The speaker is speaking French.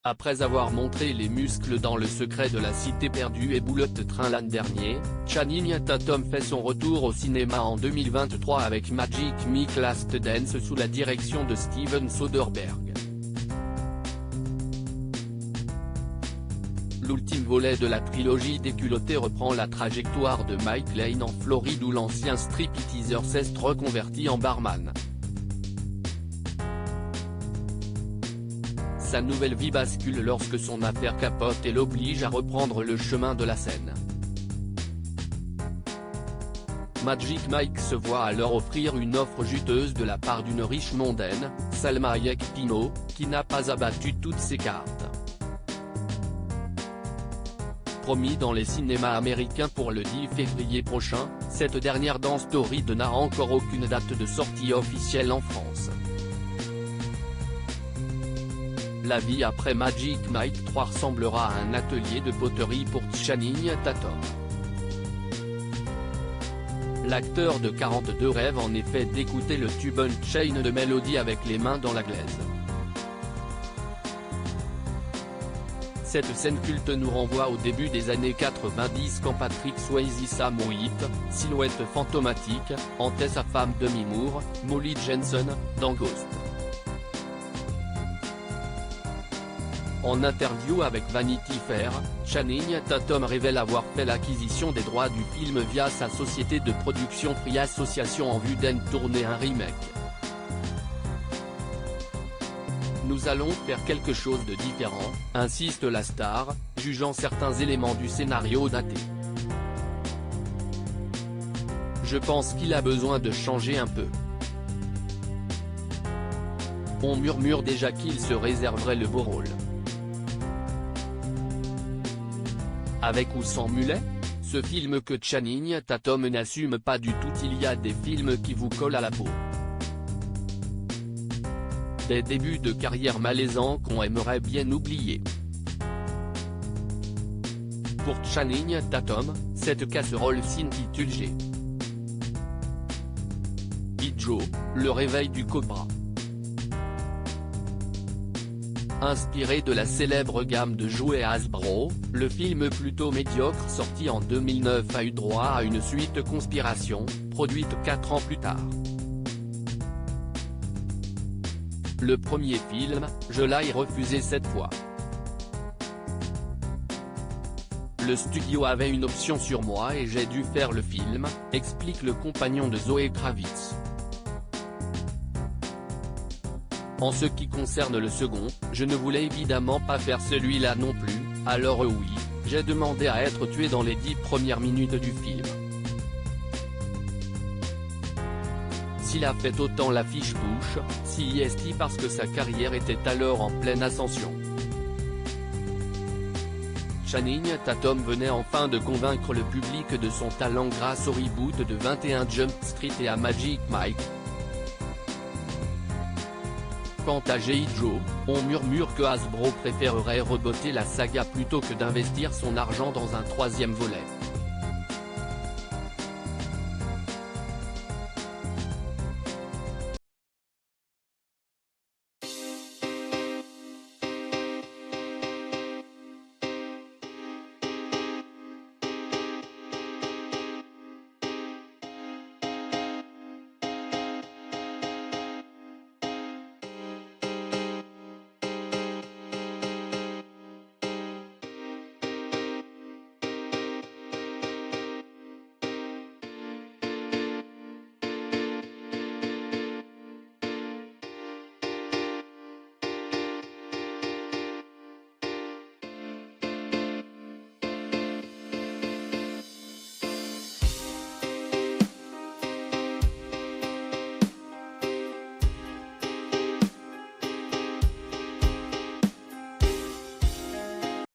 Après avoir montré les muscles dans Le secret de la cité perdue et Bullet Train l'an dernier, Channing Tatum fait son retour au cinéma en 2023 avec Magic Mike Last Dance sous la direction de Steven Soderbergh. L'ultime volet de la trilogie des culottés reprend la trajectoire de Mike Lane en Floride où l'ancien stripteaser s'est reconverti en barman. Sa nouvelle vie bascule lorsque son affaire capote et l'oblige à reprendre le chemin de la scène. Magic Mike se voit alors offrir une offre juteuse de la part d'une riche mondaine, Salma Hayek Pinault, qui n'a pas abattu toutes ses cartes. Promis dans les cinémas américains pour le 10 février prochain, cette dernière danse torride n'a encore aucune date de sortie officielle en France. La vie après Magic Mike 3 ressemblera à un atelier de poterie pour Channing Tatum. L'acteur de 42 rêve en effet d'écouter le tube Unchained de Melody avec les mains dans la glaise. Cette scène culte nous renvoie au début des années 90 quand Patrick Swayze s'amouille, silhouette fantomatique, hantait sa femme Demi Moore, Molly Jensen, dans Ghost. En interview avec Vanity Fair, Channing Tatum révèle avoir fait l'acquisition des droits du film via sa société de production Free Association en vue d'en tourner un remake. Nous allons faire quelque chose de différent, insiste la star, jugeant certains éléments du scénario datés. Je pense qu'il a besoin de changer un peu. On murmure déjà qu'il se réserverait le beau rôle. Avec ou sans mulet ? Ce film que Channing Tatum n'assume pas du tout. Il y a des films qui vous collent à la peau. Des débuts de carrière malaisants qu'on aimerait bien oublier. Pour Channing Tatum, cette casserole s'intitule G. I. Joe, le réveil du cobra. Inspiré de la célèbre gamme de jouets Hasbro, le film plutôt médiocre sorti en 2009 a eu droit à une suite Conspiration, produite 4 ans plus tard. Le premier film, je l'ai refusé 7 fois. Le studio avait une option sur moi et j'ai dû faire le film, explique le compagnon de Zoé Kravitz. En ce qui concerne le second, je ne voulais évidemment pas faire celui-là non plus, alors oui, j'ai demandé à être tué dans les 10 premières minutes du film. S'il a fait autant l'affiche bouche, si est parce que sa carrière était alors en pleine ascension. Channing Tatum venait enfin de convaincre le public de son talent grâce au reboot de 21 Jump Street et à Magic Mike. Quant à G.I. Joe, on murmure que Hasbro préférerait rebooter la saga plutôt que d'investir son argent dans un troisième volet.